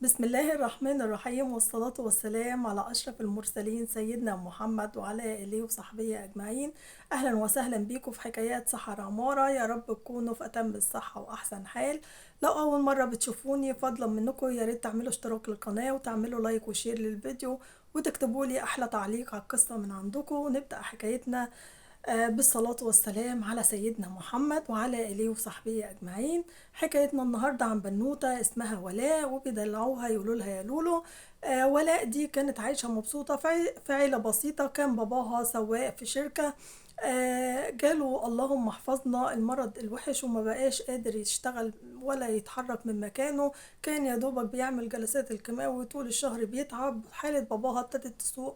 بسم الله الرحمن الرحيم، والصلاة والسلام على أشرف المرسلين سيدنا محمد وعلى آله وصحبه أجمعين. أهلا وسهلا بيكم في حكايات سحر عمارة. يا رب تكونوا في أتم الصحة وأحسن حال. لو أول مرة بتشوفوني فضلا منكم يا ريت تعملوا اشتراك للقناة وتعملوا لايك وشير للفيديو وتكتبوا لي أحلى تعليق على القصة من عندكم، ونبدأ حكايتنا بالصلاة والسلام على سيدنا محمد وعلى آله وصحبه أجمعين. حكايتنا النهاردة عن بنوتة اسمها ولاء، وبيدلعوها يقولوا لها يا لولو. ولاء دي كانت عايشة مبسوطة في عيلة بسيطة. كان باباها سواق في شركة. جاله اللهم احفظنا المرض الوحش وما بقاش قادر يشتغل ولا يتحرك من مكانه. كان يا دوبك بيعمل جلسات الكيماوي طول الشهر، بيتعب. حالة باباها ابتدت تسوء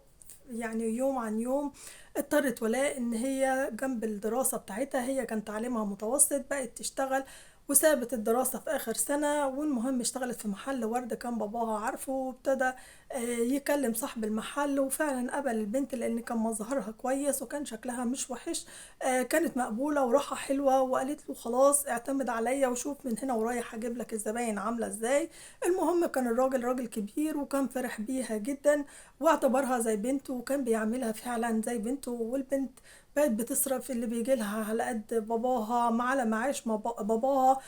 يعني يوم عن يوم. اضطرت ولاء ان هي جنب الدراسة بتاعتها، هي كان تعليمها متوسط، بقت تشتغل وسابت الدراسة في آخر سنة. والمهم اشتغلت في محل ورد كان باباها عارفه، وابتدى يكلم صاحب المحل، وفعلا قبل البنت لأن كان مظهرها كويس وكان شكلها مش وحش. كانت مقبولة وروحها حلوة، وقالت له خلاص اعتمد عليا وشوف من هنا ورايح هجيب لك الزباين عاملة ازاي. المهم كان الراجل راجل كبير وكان فرح بيها جدا واعتبرها زي بنته، وكان بيعاملها فعلا زي بنته. والبنت بقت بتصرف اللي بيجي لها على قد باباها مع على معاش باباها.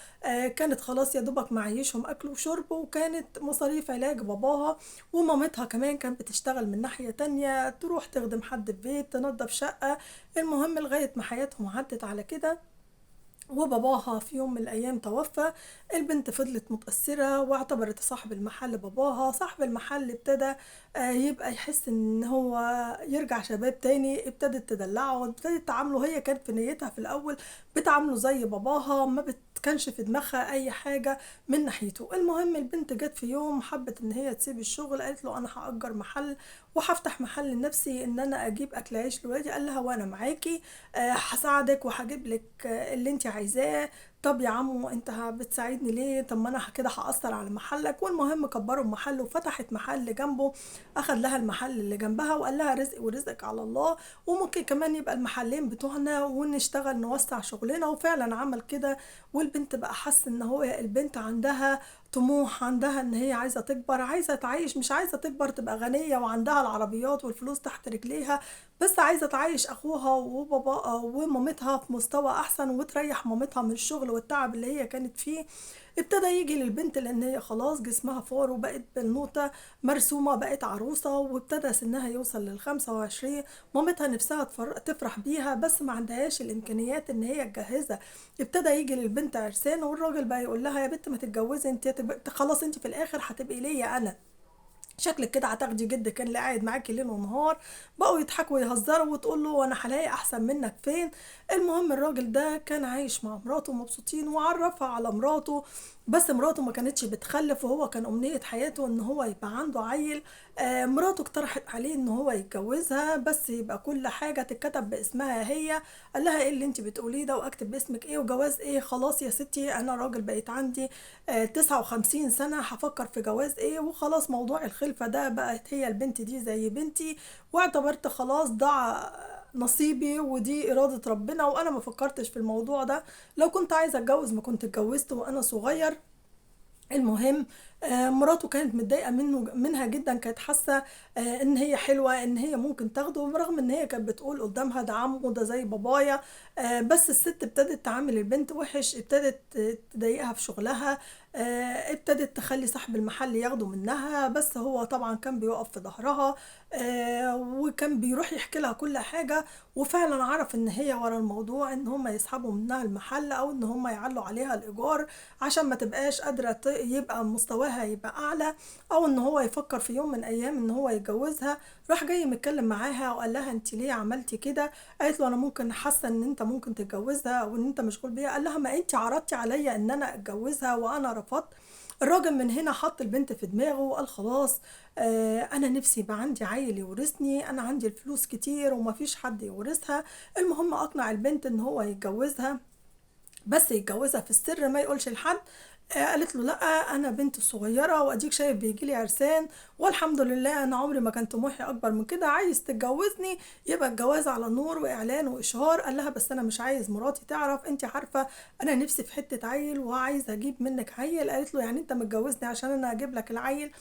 كانت خلاص يا دوبك معيشهم اكل وشرب، وكانت مصاريف علاج باباها. ومامتها كمان كانت بتشتغل من ناحية تانية، تروح تخدم حد في بيت، تنظف شقة. المهم لغاية ما حياتهم عدت على كده وباباها في يوم من الأيام توفى. البنت فضلت متأثرة واعتبرت صاحب المحل باباها. صاحب المحل ابتدى يبقى يحس ان هو يرجع شباب تاني. ابتدت تدلعه، ابتدت تعامله، هي كانت في نيتها في الأول بتعامله زي باباها، ما كانش في دماغها اي حاجة من ناحيته. المهم البنت جت في يوم حبت ان هي تسيب الشغل، قالت له انا هأجر محل وهفتح محل لنفسي ان انا اجيب اكل عيش لولادي. قال لها وانا معاكي، هساعدك وهجيب لك اللي انت عايزاه. طب يا عمو انت بتساعدني ليه؟ طب ما انا كده هأثر على محلك. والمهم كبروا المحل وفتحت محل جنبه. اخد لها المحل اللي جنبها وقال لها رزق ورزقك على الله، وممكن كمان يبقى المحلين بتوعنا ونشتغل نوسع شغلنا. وفعلا عمل كده. والبنت بقى حس ان هو البنت عندها طموح، عندها ان هي عايزة تكبر، عايزة تعيش، مش عايزة تكبر تبقى غنية وعندها العربيات والفلوس تحت رجليها، بس عايزة تعيش أخوها وبابا ومامتها في مستوى أحسن وتريح مامتها من الشغل والتعب اللي هي كانت فيه. ابتدى يجي للبنت لأن هي خلاص جسمها فار وبقت بنوتة مرسومة، بقت عروسة وابتدى سنها يوصل لل25. مامتها نفسها تفرح بيها بس ما عندهاش الإمكانيات إن هي تجهزها. ابتدى يجي للبنت عرسان، والراجل بقى يقول لها يا بنت ما تتجوزي انت، خلاص انت في الآخر هتبقي ليا أنا، شكلك كده هتاخدي جد كان اللي قاعد معاكي ليل ونهار. بقوا يضحكوا ويهزروا وتقول له انا هلاقي احسن منك فين. المهم الراجل ده كان عايش مع مراته مبسوطين وعرفها على مراته، بس مراته ما كانتش بتخلف وهو كان امنية حياته ان هو يبقى عنده عيل. مراته اقترحت عليه ان هو يتجوزها بس يبقى كل حاجة تتكتب باسمها هي. قال لها ايه اللي انت بتقوليه ده؟ واكتب باسمك ايه وجواز ايه؟ خلاص يا ستي انا راجل بقيت عندي 59 سنة، هفكر في جواز ايه؟ وخلاص موضوع الخلفة ده بقت هي البنت دي زي بنتي، واعتبرت خلاص ضاع نصيبي ودي إرادة ربنا، وأنا ما فكرتش في الموضوع ده. لو كنت عايزة أتجوز ما كنت اتجوزت وأنا صغير. المهم مراته كانت متضايقه منها جدا، كانت حاسه ان هي حلوه، ان هي ممكن تاخده، برغم ان هي كانت بتقول قدامها ده عمه ده زي بابايا. بس الست ابتدت تعامل البنت وحش، ابتدت تضايقها في شغلها. ابتدت تخلي صاحب المحل ياخده منها، بس هو طبعا كان بيقف في ظهرها. وكان بيروح يحكي لها كل حاجه. وفعلا عرف ان هي ورا الموضوع ان هم يسحبوا منها المحل او ان هم يعلوا عليها الايجار عشان ما تبقاش قادرة يبقى مستواها يبقى أعلى، أو إن هو يفكر في يوم من أيام إن هو يتجوزها. راح جاي متكلم معاها وقال لها أنت ليه عملتي كده؟ قالت له أنا ممكن حاسة إن أنت ممكن تتجوزها وإن أنت مشغول بيها. قال لها ما أنت عرضتي عليا إن أنا أتجوزها وأنا رفضت. الراجل من هنا حط البنت في دماغه وقال خلاص، انا نفسي يبقى عندي عيل يورثني، انا عندي الفلوس كتير ومفيش حد يورثها. المهم اقنع البنت ان هو يتجوزها، بس يتجوزها في السر ما يقولش لحد. قالت له: لأ، أنا بنت صغيرة وأديك شايف بييجي لي عرسان، والحمد لله أنا عمري ما كان طموحي أكبر من كده، عايز تتجوزني يبقى الجواز على نور وإعلان وإشهار. قال لها: بس أنا مش عايز مراتي تعرف، أنتِ عارفة أنا نفسي في حتة عيل وعايزة أجيب منك عيل. قالت له: يعني أنت متجوزني عشان أنا أجيب لك العيل؟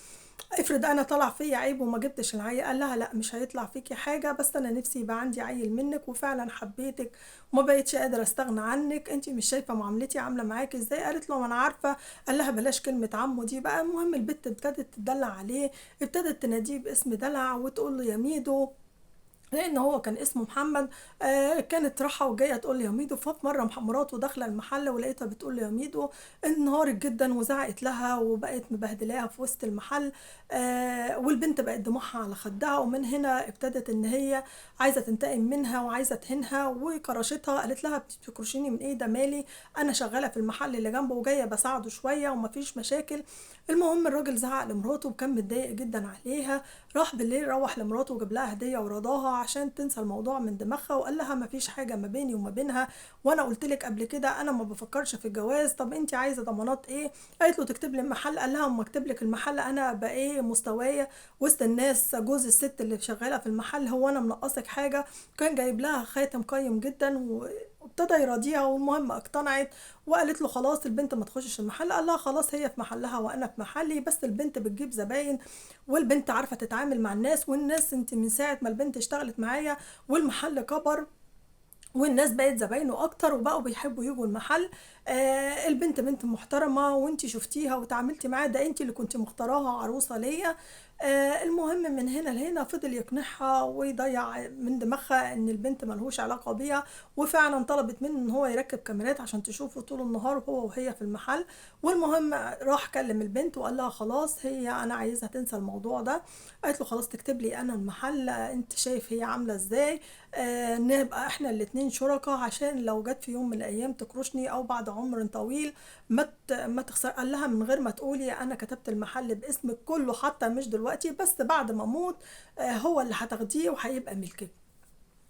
افرض انا طلع فيا عيب وما جبتش العيل. قال لها: لا، مش هيطلع فيكي حاجه، بس انا نفسي يبقى عندي عيل منك، وفعلا حبيتك وما بقتش قادره استغنى عنك. انت مش شايفه معاملتي عامله معاكي ازاي؟ قالت له: ما انا عارفه. قال لها: بلاش كلمه عمو دي بقى. المهم البت ابتدت تدلع عليه، ابتدت تناديه باسم دلع وتقول له: يا ميدو، لان هو كان اسمه محمد. كانت رايحه وجايه تقول لي يا ميدو. ففي مره مراته داخله المحل ولقيتها بتقول لي يا ميدو، انهارت جدا وزعقت لها وبقت مبهدلاها في وسط المحل. والبنت بقت دموعها على خدها، ومن هنا ابتدت ان هي عايزه تنتقم منها وعايزه تهينها وكرشتها. قالت لها: بتكرشيني من ايه؟ ده مالي، انا شغاله في المحل اللي جنبه وجايه بساعده شويه ومفيش مشاكل. المهم الراجل زعق لمراته وكان متضايق جدا عليها. راح بالليل روح لمراته وجاب لها هديه ورضاها عشان تنسى الموضوع من دماغها، وقال لها: مفيش حاجه ما بيني وما بينها، وانا قلت لك قبل كده انا ما بفكرش في الجواز. طب انت عايزه ضمانات ايه؟ قالت له: تكتب لي المحل. قال لها: اما اكتب لك المحل انا ابقى ايه مستوايا وسط الناس؟ جوز الست اللي شغاله في المحل، هو انا منقصك حاجه؟ كان جايب لها خاتم قيم جدا وابتدى يراضيها، والمهم اقتنعت وقالت له: خلاص البنت ما تخشش المحل. قال لها: خلاص هي في محلها وانا في محلي، بس البنت بتجيب زباين والبنت عارفه تتعامل مع الناس، والناس انت من ساعه ما البنت اشتغلت معايا والمحل كبر والناس بقت زباينه اكتر وبقوا بيحبوا يجوا المحل. البنت بنت محترمه وانتي شفتيها وتعاملتي معاها، ده انتي اللي كنتي مختاراها عروسه ليا. المهم من هنا لهنا فضل يقنعها ويضيع من دماغها ان البنت ملهوش علاقه بيها، وفعلا طلبت منه ان هو يركب كاميرات عشان تشوفه طول النهار هو وهي في المحل. والمهم راح كلم البنت وقال لها: خلاص هي انا عايزها تنسى الموضوع ده. قالت له: خلاص تكتب لي انا المحل، انت شايف هي عامله ازاي؟ نبقى احنا الاتنين شركاء عشان لو جت في يوم من الايام تكرشني او بعد عمر طويل ما تخسر. قال لها: من غير ما تقولي انا كتبت المحل باسمك كله، حتى مش دلوقتي، بس بعد ما اموت هو اللي هتاخديه وهيبقى ملكك،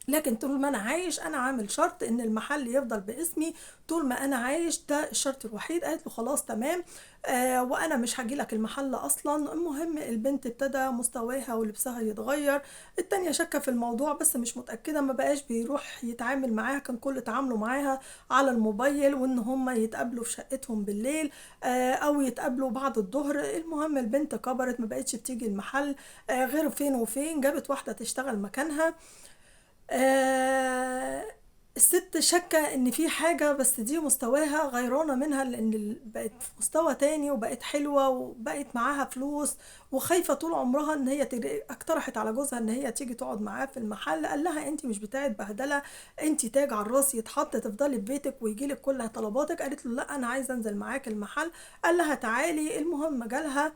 لكن طول ما انا عايش انا عامل شرط ان المحل يفضل باسمي طول ما انا عايش، ده الشرط الوحيد. قالت له: خلاص تمام. وانا مش هجي لك المحل اصلا. المهم البنت ابتدى مستواها ولبسها يتغير. التانية شاكه في الموضوع بس مش متأكدة، ما بقاش بيروح يتعامل معاها، كان كل تعامله معاها على الموبايل وان هما يتقابلوا في شقتهم بالليل او يتقابلوا بعد الظهر. المهم البنت كبرت ما بقتش بتيجي المحل غير فين وفين، جابت واحدة تشتغل مكانها. آه الست شاكة ان في حاجة، بس دي مستواها غيرانة منها لان بقت في مستوى تاني وبقت حلوة وبقت معاها فلوس وخايفة طول عمرها ان هي اقترحت على جوزها ان هي تيجي تقعد معاه في المحل. قال لها: انت مش بتاعت بهدلة، انت تاج على الراس يتحط تفضلي في بيتك ويجيلك كل طلباتك. قالت له: لا انا عايزة انزل معاك المحل. قال لها: تعالي. المهم جالها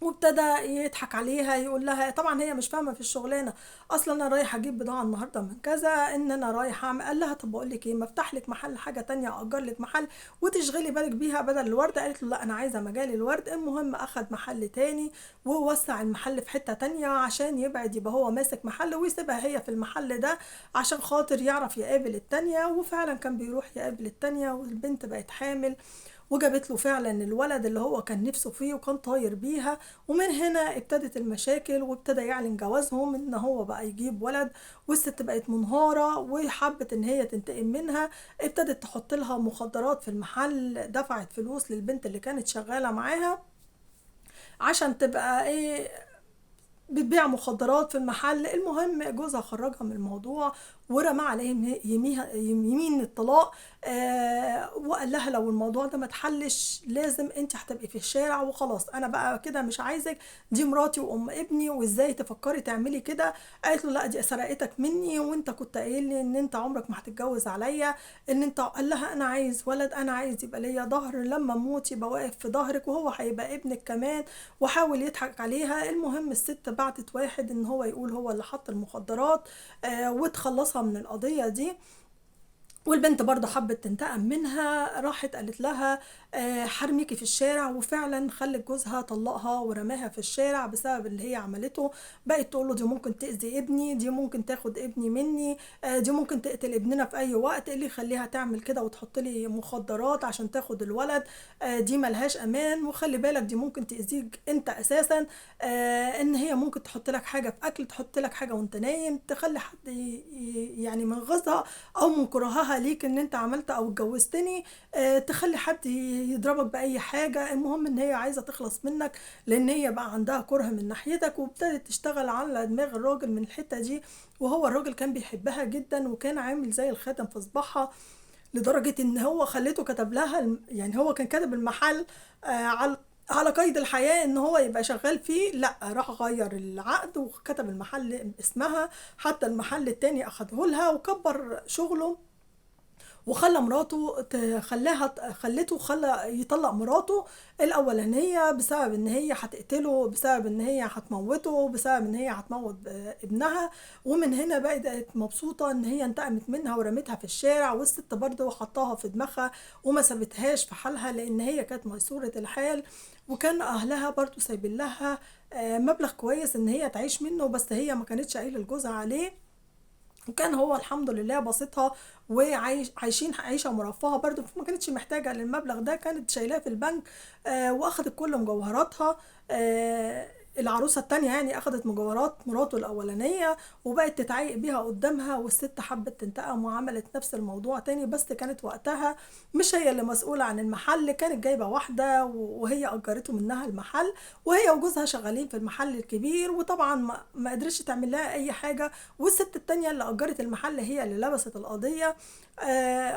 وابتدى يضحك عليها، يقول لها طبعا هي مش فاهمه في الشغلانه، اصلا انا رايح اجيب بضاعه النهارده من كذا، ان انا رايح اعمل. قال لها: طب بقول لك ايه، ما افتح لك محل حاجه تانية، اجر لك محل وتشغلي بالك بيها بدل الورد. قالت له: لا انا عايزه مجال الورد. المهم اخد محل تاني ووسع المحل في حته تانية عشان يبعد، يبقى هو ماسك محل ويسيبها هي في المحل ده عشان خاطر يعرف يقابل التانية. وفعلا كان بيروح يقابل التانية والبنت بقت حامل وجابت له فعلا الولد اللي هو كان نفسه فيه وكان طاير بيها. ومن هنا ابتدت المشاكل وابتدى يعلن جوازهم ان هو بقى يجيب ولد، والست بقت منهارة وحبت ان هي تنتقم منها. ابتدت تحط لها مخدرات في المحل، دفعت فلوس للبنت اللي كانت شغالة معاها عشان تبقى ايه بتبيع مخدرات في المحل. المهم جوزها خرجها من الموضوع ورمى عليهم يمين الطلاق. وقال لها: لو الموضوع ده ما اتحلش لازم انت هتبقي في الشارع وخلاص، انا بقى كده مش عايزك، دي مراتي وام ابني وازاي تفكري تعملي كده؟ قالت له: لا دي سرقتك مني وانت كنت قايل لي ان انت عمرك ما هتتجوز عليا، ان انت. قال لها: انا عايز ولد، انا عايز يبقى ليا ظهر لما اموت يبقى واقف في ظهرك وهو هيبقى ابنك كمان. وحاول يضحك عليها. المهم الست بعتت واحد ان هو يقول هو اللي حط المخدرات وتخلصها من القضية دي. والبنت برضه حبت تنتقم منها، راحت قالت لها هارميكِ في الشارع، وفعلًا خلِّت جوزها طلّقها ورماها في الشارع بسبب اللي هي عملته. بقت تقول له: "دي ممكن تأذي ابني، دي ممكن تاخد ابني منّي، دي ممكن تقتل ابننا في أي وقت، إيه اللي يخلّيها تعمل كده وتحط لي مخدرات عشان تاخد الولد، دي ما لهاش أمان، وخلّي بالك دي ممكن تأذيك أنت أساسًا، إن هي ممكن تحط لك حاجة في أكل، تحط لك حاجة وأنت نايم، تخلّي حد يعني من غيظها أو من كراهها ليك إن أنت عملت أو اتجوزتني، تخلّي حد يضربك بأي حاجة، المهم إن هي عايزة تخلص منّك، لإن هي بقى عندها كُره من ناحيتك، وابتدت تشتغل على دماغ الراجل من الحتّة دي. وهو الراجل كان بيحبها جدًا وكان عامل زي الخاتم في صباعها، لدرجة إن هو خلّيته كتب لها يعني هو كان كاتب المحل على قيد الحياة إن هو يبقى شغّال فيه، لأ، راح غيّر العقد وكتب المحل باسمها، حتى المحل التاني أخده لها وكبّر شغله، وخلّى مراته خلّته يطلّق مراته الأولانية بسبب إن هي هتقتله، بسبب إن هي هتموّته، بسبب إن هي هتموّت ابنها. ومن هنا بقت مبسوطة إن هي انتقمت منها ورمتها في الشارع، والست برضه حطّاها في دماغها وما سابتهاش في حالها، لإن هي كانت ميسورة الحال، وكان أهلها برضه سايبين لها مبلغ كويس إن هي تعيش منه، بس هي ما كانتش قايلة لجوزها عليه. وكان هو الحمد لله باسطها عايشين عيشة مرفّهة برضه، فما كانتش محتاجة للمبلغ ده، كانت شايلاه في البنك، وأخدت كل مجوهراتها. العروسة التانية يعني أخدت مجوهرات مراته الأولانية وبقت تتعايق بيها قدّامها، والست حبِّت تنتقم وعملت نفس الموضوع تاني، بس كانت وقتها مش هي اللي مسؤولة عن المحل، كانت جايبة واحدة وهي أجّرته منها المحل، وهي وجوزها شغالين في المحل الكبير، وطبعًا ما قدرتش تعمل لها أي حاجة، والست التانية اللي أجّرت المحل هي اللي لبست القضية.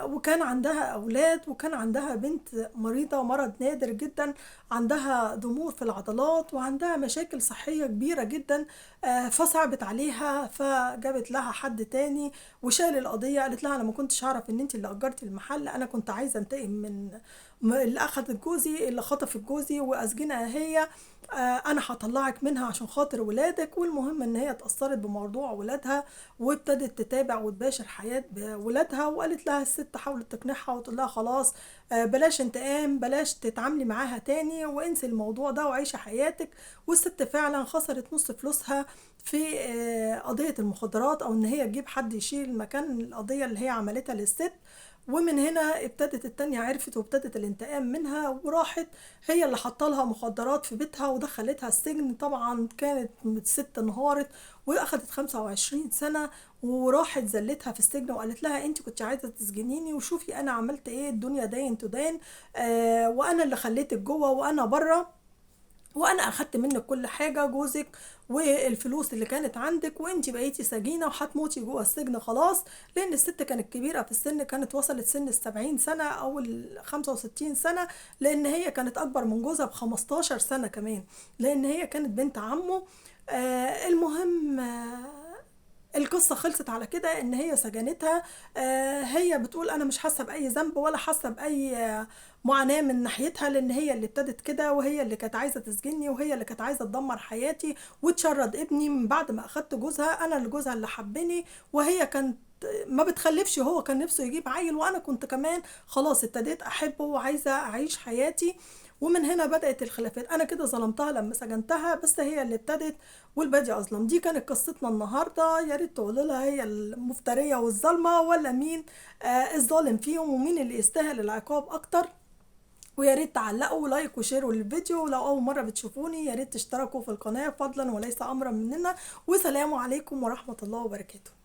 وكان عندها أولاد، وكان عندها بنت مريضة مرض نادر جدًا، عندها ضمور في العضلات وعندها مشاكل صحية كبيرة جدًا، فصعبت عليها، فجابت لها حد تاني وشال القضية. قالت لها: "أنا ما كنتش أعرف إن أنتِ اللي أجرتِ المحل، أنا كنت عايزة أنتقم من اللي أخدت جوزي، اللي خطفت جوزي وأسجنها هي، أنا هاطلّعِك منها عشان خاطر ولادِك." والمهم إن هي اتأثّرت بموضوع ولادها، وابتدت تتابع وتباشر حياة ولادها، وقالت لها الست حاولت تقنعها وتقول لها: "خلاص بلاش انتقام، بلاش تتعاملي معاها تاني وانسي الموضوع ده وعيشي حياتِك." والست فعلًا خسرت نُص فلوسها في قضية المخدرات، أو إن هي تجيب حد يشيل مكان القضية اللي هي عملتها للست. ومن هنا ابتدت التانية عرفت وابتدت الانتقام منها، وراحت هي اللي حاطة لها مخدرات في بيتها ودخلتها السجن. طبعًا كانت الست انهارت وأخدت 25 سنة، وراحت ذلّتها في السجن وقالت لها: "أنتِ كنتِ عايزة تسجنيني وشوفي أنا عملت إيه، الدنيا داين تدان، وأنا اللي خلّيتِك جوّه وأنا برّه، وأنا أخدت منِّك كل حاجة، جوزِك والفلوس اللي كانت عندِك، وأنتِ بقيتِ سجينة وهتموتي جوّه السجن خلاص." لإن الست كانت كبيرة في السِن، كانت وصلت سِن ال70 سَنة أو ال65 سَنة، لإن هي كانت أكبر من جوزها ب15 سَنة كمان، لإن هي كانت بنت عمّه. المهم القصة خلصت على كده إن هي سجنتها. هي بتقول: "أنا مش حاسة بأي ذنب ولا حاسة بأي معاناة من ناحيتها، لإن هي اللي ابتدت كده، وهي اللي كانت عايزة تسجنني، وهي اللي كانت عايزة تدمّر حياتي وتشرّد ابني من بعد ما أخدت جوزها، أنا اللي جوزها اللي حبّني، وهي كانت ما بتخلّفش، هو كان نِفْسه يجيب عيّل، وأنا كنت كمان خلاص ابتديت أحبّه وعايزة أعيش حياتي." ومن هنا بدأت الخلافات، أنا كده ظلمتها لمّا سجنتها، بس هي اللي ابتدت والباقي أظلم. دي كانت قصتنا النهارده، يا ريت تقولوا لها هي المفترية والظالمة والّا مين الظالم فيهم، ومين اللي يستاهل العقاب أكتر. ويا ريت تعلقوا لايك وشيروا للفيديو، ولو أول مرة بتشوفوني يا ريت تشتركوا في القناة فضلا وليس أمرا مننا. وسلام عليكم ورحمة الله وبركاته.